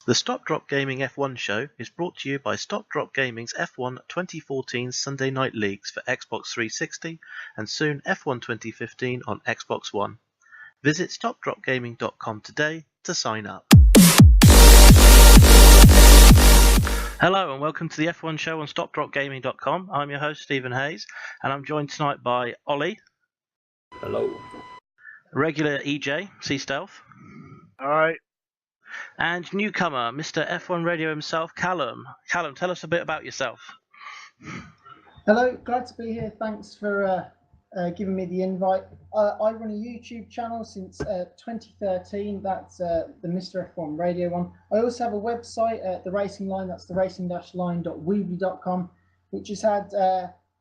The Stop Drop Gaming F1 show is brought to you by Stop Drop Gaming's F1 2014 Sunday Night Leagues for Xbox 360 and soon F1 2015 on Xbox One. Visit StopDropGaming.com today to sign up. Hello and welcome to the F1 show on StopDropGaming.com. I'm your host Stephen Hayes and I'm joined tonight by Ollie. Hello. Regular EJ, Sea Stealth. Alright. And newcomer, Mr. F1 Radio himself, Callum. Callum, tell us a bit about yourself. Hello, glad to be here. Thanks for giving me the invite. I run a YouTube channel since 2013. That's the Mr. F1 Radio one. I also have a website, The Racing Line. That's theracing-line.weebly.com, which has had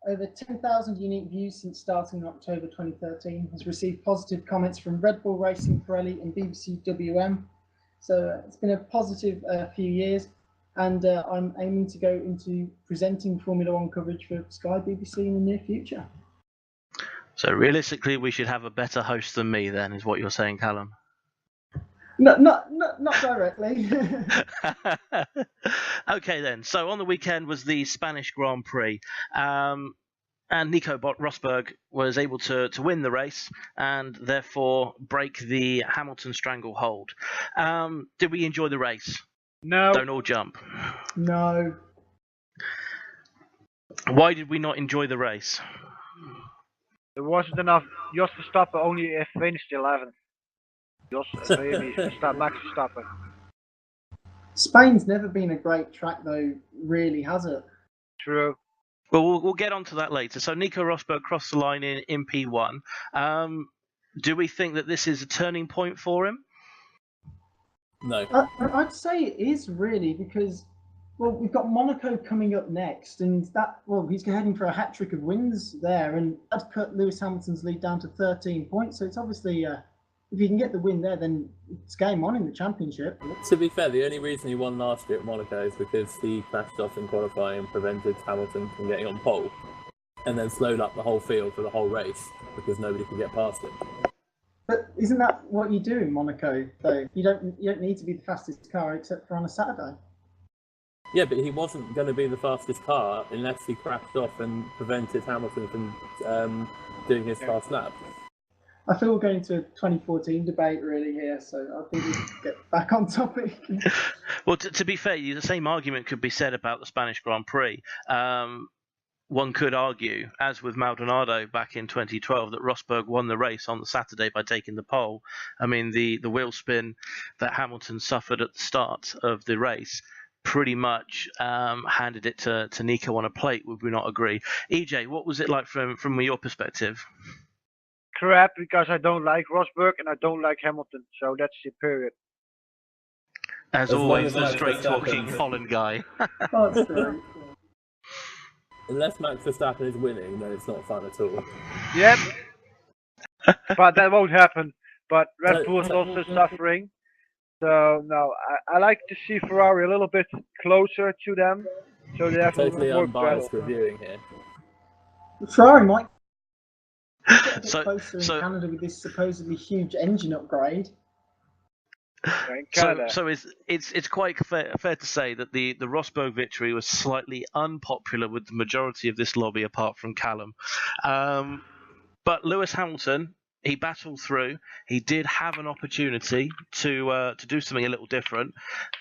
over 10,000 unique views since starting in October 2013. Has received positive comments from Red Bull Racing, Pirelli, and BBC WM. So it's been a positive few years, and I'm aiming to go into presenting Formula One coverage for Sky BBC in the near future. So realistically, we should have a better host than me then, is what you're saying, Callum? No, not directly. Okay then, so on the weekend was the Spanish Grand Prix. And Nico Rosberg was able to win the race and therefore break the Hamilton stranglehold. Did we enjoy the race? No. Don't all jump. No. Why did we not enjoy the race? There wasn't enough. Jos Verstappen only finished 11th. Max Verstappen. Spain's never been a great track though, really, has it? True. Well, we'll get onto that later. So Nico Rosberg crossed the line in P1. Do we think that this is a turning point for him? No. I'd say it is really because, well, we've got Monaco coming up next, and he's heading for a hat trick of wins there, and that cut Lewis Hamilton's lead down to 13 points. So it's obviously, if you can get the win there, then it's game on in the championship. To be fair, the only reason he won last year at Monaco is because he crashed off in qualifying and prevented Hamilton from getting on pole, and then slowed up the whole field for the whole race because nobody could get past him. But isn't that what you do in Monaco, though? You don't need to be the fastest car except for on a Saturday. Yeah, but he wasn't going to be the fastest car unless he crashed off and prevented Hamilton from doing his fast lap. I feel we're going to a 2014 debate really here, so I think we can get back on topic. Well, to be fair, the same argument could be said about the Spanish Grand Prix. One could argue, as with Maldonado back in 2012, that Rosberg won the race on the Saturday by taking the pole. I mean, the wheel spin that Hamilton suffered at the start of the race pretty much handed it to Nico on a plate, would we not agree? EJ, what was it like from your perspective? Crap, because I don't like Rosberg and I don't like Hamilton, so that's the period. As always, the straight-talking Holland guy. Oh, that's great. Unless Max Verstappen is winning, then it's not fun at all. Yep. But that won't happen. But Red Bull is also suffering. So, no, I like to see Ferrari a little bit closer to them. So they have Totally more unbiased battle. reviewing here. Ferrari might get a bit So- closer so- in Canada with this supposedly huge engine upgrade. In Canada. So it's quite fair to say that the Rosberg victory was slightly unpopular with the majority of this lobby, apart from Callum. But Lewis Hamilton, he battled through. He did have an opportunity to do something a little different.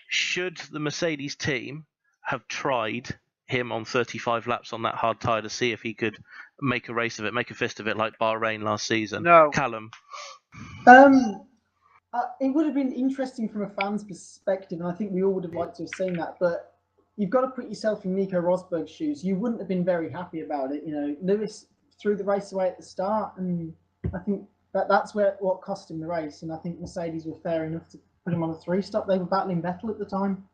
Should the Mercedes team have tried him on 35 laps on that hard tyre to see if he could make a race of it, make a fist of it like Bahrain last season? No. Callum? It would have been interesting from a fan's perspective, and I think we all would have liked to have seen that. But you've got to put yourself in Nico Rosberg's shoes. You wouldn't have been very happy about it. You know, Lewis threw the race away at the start, and I think that's what cost him the race. And I think Mercedes were fair enough to put him on a 3-stop. They were battling Vettel at the time.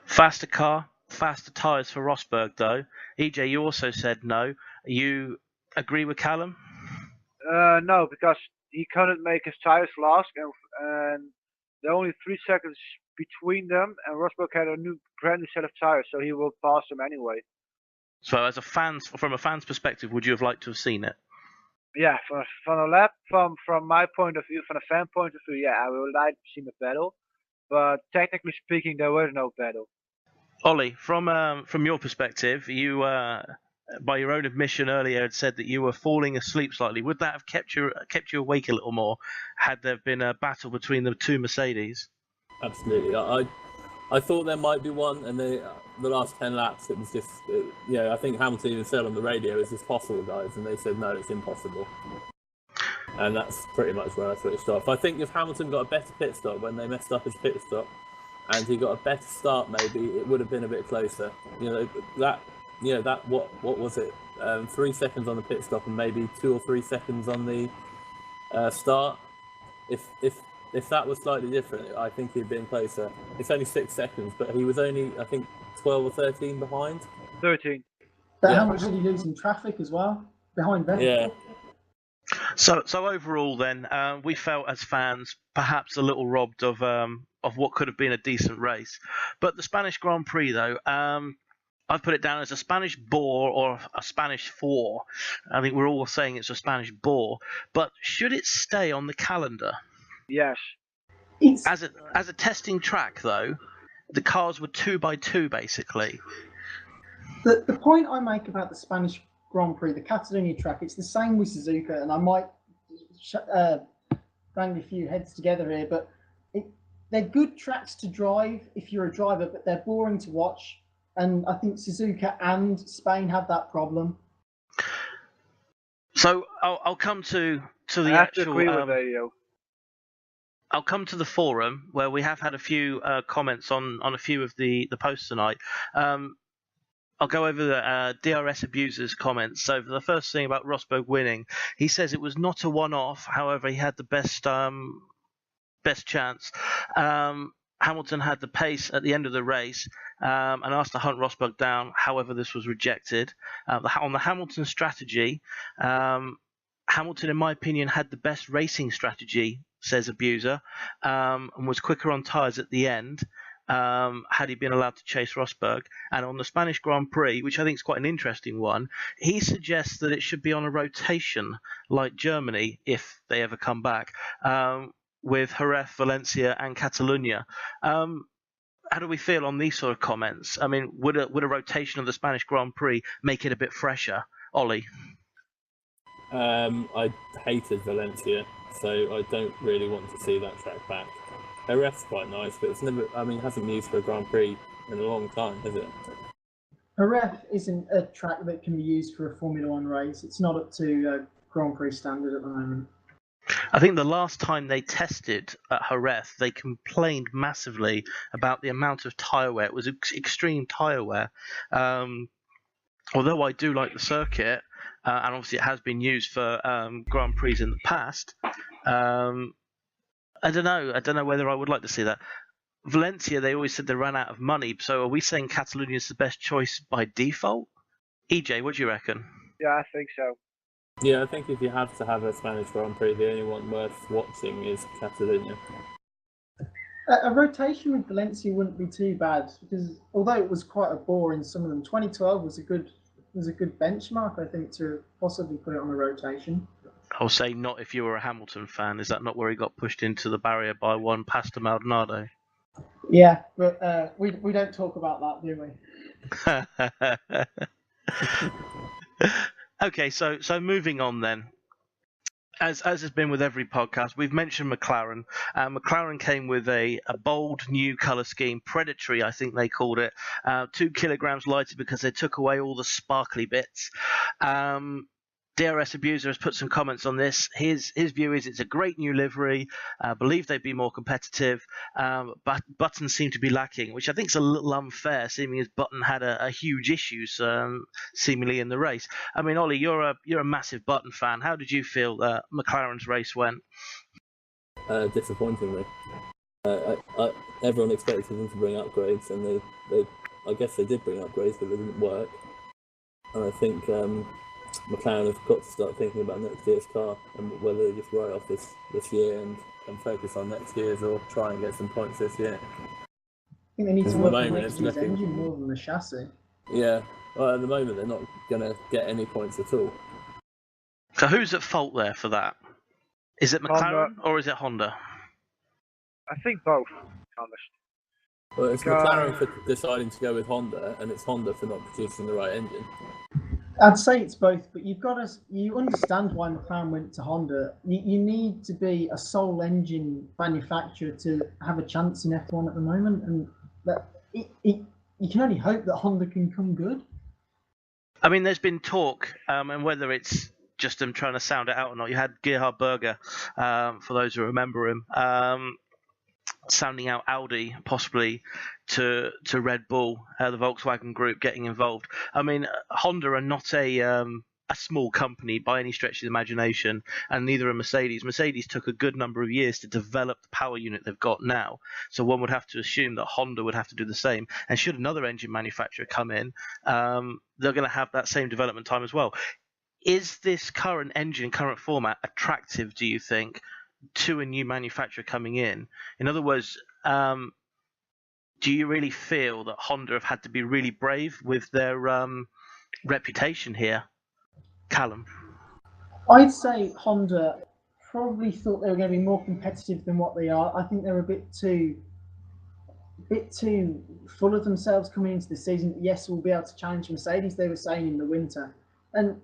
Faster car, faster tyres for Rosberg, though. EJ, you also said no. You agree with Callum? No, because he couldn't make his tires last, and there are only 3 seconds between them, and Rosberg had a brand new set of tires, so he will pass them anyway. So, from a fan's perspective, would you have liked to have seen it? Yeah, from a lap, from my point of view, from a fan point of view, yeah, I would like to see the battle. but technically speaking, there was no battle. Ollie, from your perspective, you by your own admission earlier had said that you were falling asleep slightly. Would that have kept you awake a little more had there been a battle between the two Mercedes? Absolutely. I thought there might be one, and the last 10 laps, it was just, I think Hamilton even said on the radio, "Is this possible, guys?" And they said, "No, it's impossible." And that's pretty much where I switched off. I think if Hamilton got a better pit stop when they messed up his pit stop, and he got a better start, maybe it would have been a bit closer. What was it? 3 seconds on the pit stop, and maybe 2 or 3 seconds on the start. If that was slightly different, I think he'd been closer. It's only 6 seconds, but he was only, I think, 12 or 13 behind. 13. But how much did he lose in traffic as well? Behind Vettel? Yeah. So overall, then, we felt as fans perhaps a little robbed of what could have been a decent race. But the Spanish Grand Prix, though, I've put it down as a Spanish bore or a Spanish four. I think we're all saying it's a Spanish bore. But should it stay on the calendar? Yes. As a testing track, though, the cars were 2x2 basically. The point I make about the Spanish Grand Prix, the Catalonia track, it's the same with Suzuka, and I might bang a few heads together here, but they're good tracks to drive if you're a driver, but they're boring to watch. And I think Suzuka and Spain have that problem. So I'll come to the I have actual. to agree with that, I'll come to the forum where we have had a few comments on a few of the posts tonight. I'll go over the DRS abusers comments. So the first thing about Rosberg winning, he says it was not a one-off. However, he had the best chance. Hamilton had the pace at the end of the race and asked to hunt Rosberg down. However, this was rejected. On the Hamilton strategy, Hamilton, in my opinion, had the best racing strategy, says Abuser, and was quicker on tyres at the end had he been allowed to chase Rosberg. And on the Spanish Grand Prix, which I think is quite an interesting one, he suggests that it should be on a rotation like Germany if they ever come back, with Jerez, Valencia and Catalonia. How do we feel on these sort of comments? I mean, would a rotation of the Spanish Grand Prix make it a bit fresher? Ollie? I hated Valencia, so I don't really want to see that track back. Jerez is quite nice, but it hasn't been used for a Grand Prix in a long time, has it? Jerez isn't a track that can be used for a Formula One race. It's not up to Grand Prix standard at the moment. I think the last time they tested at Jerez, they complained massively about the amount of tyre wear. It was extreme tyre wear. Although I do like the circuit, and obviously it has been used for Grand Prix in the past, I don't know whether I would like to see that. Valencia, they always said they ran out of money, so are we saying Catalonia is the best choice by default? EJ, what do you reckon? Yeah, I think so. Yeah, I think if you have to have a Spanish Grand Prix, the only one worth watching is Catalonia. A rotation with Valencia wouldn't be too bad, because although it was quite a bore in some of them, 2012 was a good benchmark, I think, to possibly put it on a rotation. I'll say not if you were a Hamilton fan. Is that not where he got pushed into the barrier by one Pastor Maldonado? Yeah, but we don't talk about that, do we? Okay, so moving on then. As has been with every podcast, we've mentioned McLaren. McLaren came with a bold new colour scheme, Predatory, I think they called it, 2 kilograms lighter because they took away all the sparkly bits. DRS Abuser has put some comments on this. His view is it's a great new livery. Believe they'd be more competitive, but Button seemed to be lacking, which I think is a little unfair, seeming as Button had a huge issues seemingly in the race. I mean, Ollie, you're a massive Button fan. How did you feel that McLaren's race went? Disappointingly. Everyone expected them to bring upgrades, and I guess they did bring upgrades, but they didn't work. And I think McLaren have got to start thinking about next year's car and whether they just write off this year and focus on next year's, or try and get some points this year. I think they need to work on next year's engine more than the chassis. Yeah, well, at the moment they're not going to get any points at all. So who's at fault there for that? Is it McLaren or is it Honda? I think both. honest. Well, it's McLaren for deciding to go with Honda, and it's Honda for not producing the right engine. I'd say it's both, but you understand why McLaren went to Honda. You need to be a sole engine manufacturer to have a chance in F1 at the moment, and that you can only hope that Honda can come good. I mean, there's been talk, and whether it's just them trying to sound it out or not, you had Gerhard Berger, for those who remember him, sounding out Audi possibly to Red Bull, the Volkswagen Group getting involved. I mean, Honda are not a small company by any stretch of the imagination, and neither are Mercedes. Mercedes took a good number of years to develop the power unit they've got now, so one would have to assume that Honda would have to do the same. And should another engine manufacturer come in, they're going to have that same development time as well. Is this current engine, current format, attractive, do you think, to a new manufacturer coming in? In other words, do you really feel that Honda have had to be really brave with their reputation here? Callum? I'd say Honda probably thought they were going to be more competitive than what they are. I think they're a bit too full of themselves coming into the season. Yes, we'll be able to challenge Mercedes, they were saying in the winter. And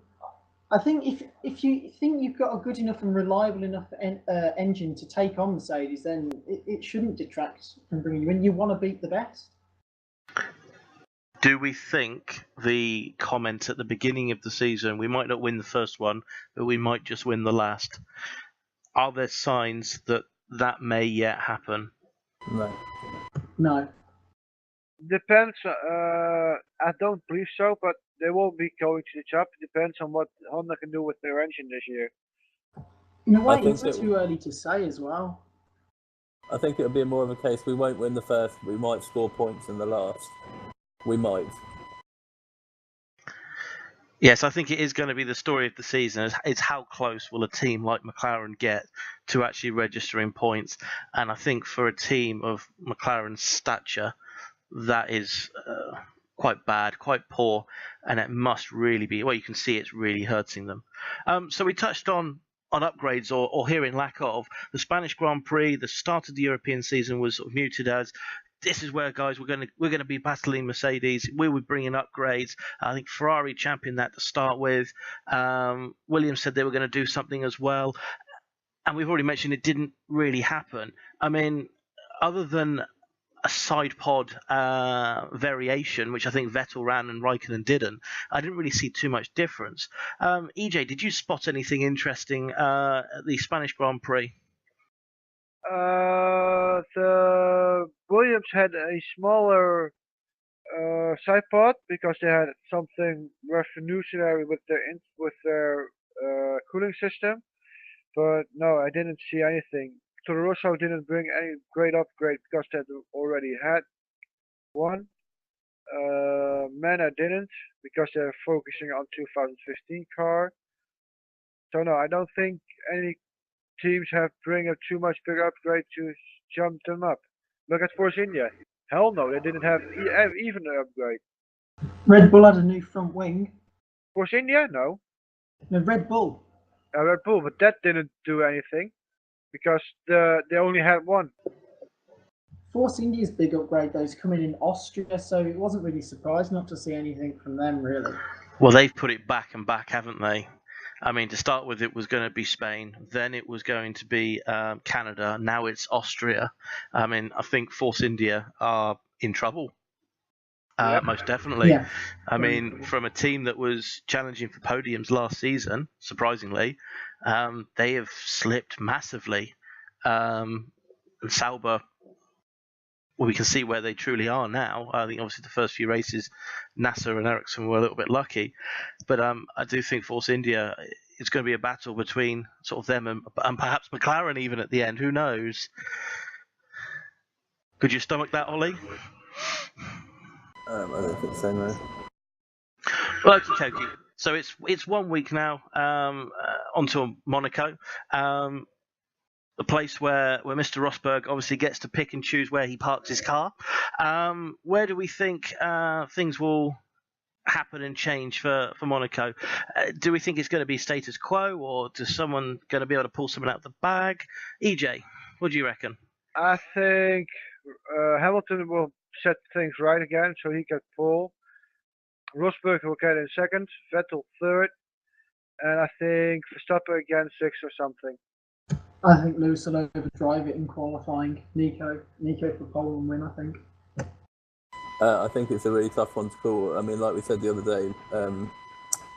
I think if you think you've got a good enough and reliable enough engine to take on Mercedes, then it shouldn't detract from bringing you in. You want to beat the best. Do we think the comment at the beginning of the season, we might not win the first one, but we might just win the last, are there signs that that may yet happen? No. Depends. I don't believe so, but they won't be going to the top. It depends on what Honda can do with their engine this year. In a way, it's too early to say as well. I think it'll be more of a case we won't win the first, we might score points in the last. We might. Yes, I think it is going to be the story of the season. It's how close will a team like McLaren get to actually registering points. And I think for a team of McLaren's stature, that is quite bad, quite poor, and it must really be, well, you can see it's really hurting them. So we touched on upgrades or hearing lack of. The Spanish Grand Prix, the start of the European season was sort of muted as, this is where, guys, we're going to be battling Mercedes. We were bringing upgrades. I think Ferrari championed that to start with. Williams said they were going to do something as well. And we've already mentioned it didn't really happen. I mean, other than a side pod variation, which I think Vettel ran and Raikkonen didn't, I didn't really see too much difference. EJ, did you spot anything interesting at the Spanish Grand Prix? The Williams had a smaller side pod because they had something revolutionary with their cooling system. But no, I didn't see anything. Toro Rosso didn't bring any great upgrade because they already had one. Manor didn't because they're focusing on 2015 car. So no, I don't think any teams have bring a too much big upgrade to jump them up. Look at Force India. Hell no, they didn't have even an upgrade. Red Bull had a new front wing. Force India? No. No, Red Bull. Red Bull, but that didn't do anything because they only had one. Force India's big upgrade, though, is coming in Austria, so it wasn't really surprised not to see anything from them, really. Well, they've put it back and back, haven't they? I mean, to start with, it was going to be Spain. Then it was going to be Canada. Now it's Austria. I mean, I think Force India are in trouble. Most definitely. Yeah. I mean, from a team that was challenging for podiums last season, surprisingly, they have slipped massively. And Sauber, well, we can see where they truly are now. I think obviously the first few races, Nasser and Ericsson were a little bit lucky, but I do think Force India, it's going to be a battle between sort of them and perhaps McLaren even at the end. Who knows? Could you stomach that, Ollie? I don't think so, no. Well, okay. So it's 1 week now onto Monaco. The place where Mr. Rosberg obviously gets to pick and choose where he parks his car. Where do we think things will happen and change for Monaco? Do we think it's going to be status quo, or is someone going to be able to pull something out of the bag? EJ, what do you reckon? I think Hamilton will set things right again, so he gets pole. Rosberg will get in second, Vettel third, and I think Verstappen again sixth or something. I think Lewis will overdrive it in qualifying. Nico for pole and win, I think. I think it's a really tough one to call. I mean, like we said the other day,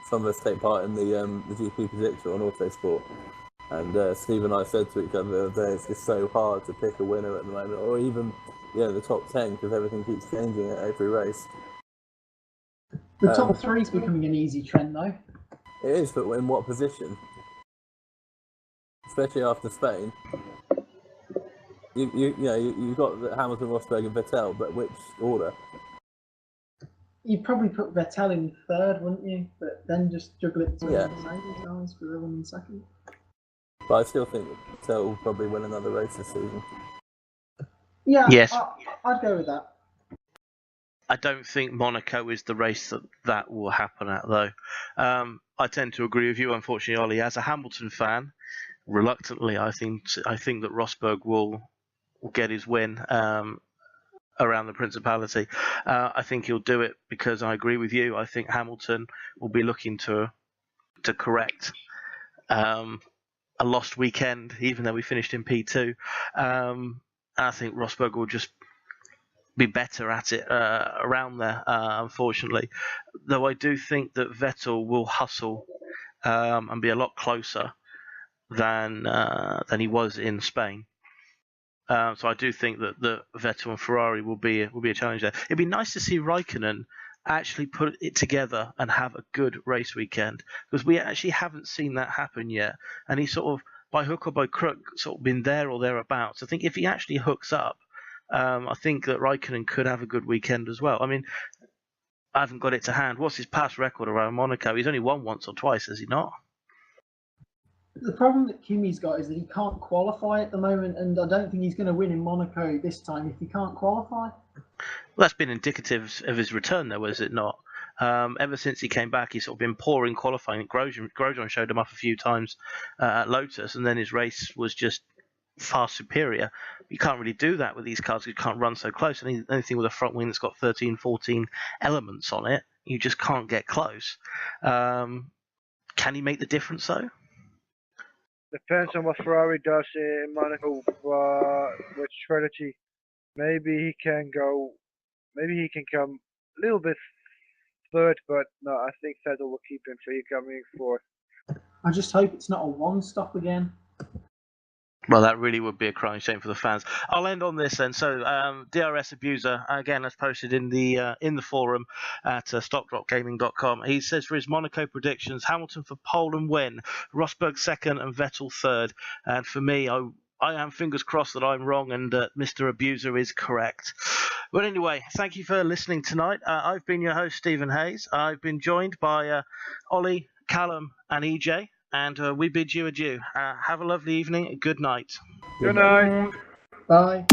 some of us take part in the GP predictor on Autosport, and Steve and I said to each other the other day, it's just so hard to pick a winner at the moment, or even the top 10, because everything keeps changing at every race. The top 3 is becoming an easy trend, though. It is, but in what position? Especially after Spain. You've got Hamilton, Rosberg, and Vettel, but which order? You'd probably put Vettel in third, wouldn't you? But then just juggle it to Yeah. Mercedes guys for them in second. But I still think Vettel will probably win another race this season. Yeah, Yes. I'd go with that. I don't think Monaco is the race that will happen at, though. I tend to agree with you, unfortunately, Ollie. As a Hamilton fan, reluctantly, I think that Rosberg will get his win around the Principality. I think he'll do it because I agree with you. I think Hamilton will be looking to correct a lost weekend, even though we finished in P2. I think Rosberg will just be better at it around there, unfortunately. Though I do think that Vettel will hustle and be a lot closer than he was in Spain. So I do think that Vettel and Ferrari will be a challenge there. It'd be nice to see Raikkonen actually put it together and have a good race weekend, because we actually haven't seen that happen yet. And he's sort of, by hook or by crook, sort of been there or thereabouts. I think if he actually hooks up, I think that Raikkonen could have a good weekend as well. I mean, I haven't got it to hand. What's his past record around Monaco? He's only won once or twice, has he not? The problem that Kimi's got is that he can't qualify at the moment, and I don't think he's going to win in Monaco this time if he can't qualify. Well, that's been indicative of his return, though, is it not? Ever since he came back, he's sort of been poor in qualifying. Grosjean showed him up a few times at Lotus, and then his race was just far superior. You can't really do that with these cars. You can't run so close. Anything with a front wing that's got 13, 14 elements on it, you just can't get close. Can he make the difference, though? Depends on what Ferrari does in Monaco with strategy. Maybe he can come a little bit third, but no, I think Vettel will keep him, so he's coming fourth. I just hope it's not a one-stop again. Well, that really would be a crying shame for the fans. I'll end on this then. So, DRS Abuser, again, as posted in the forum at stopdropgaming.com. He says for his Monaco predictions, Hamilton for pole and win, Rosberg second and Vettel third. And for me, I am fingers crossed that I'm wrong and Mr. Abuser is correct. But anyway, thank you for listening tonight. I've been your host, Stephen Hayes. I've been joined by Ollie, Callum and EJ. And we bid you adieu. Have a lovely evening. Good night. Good night. Bye.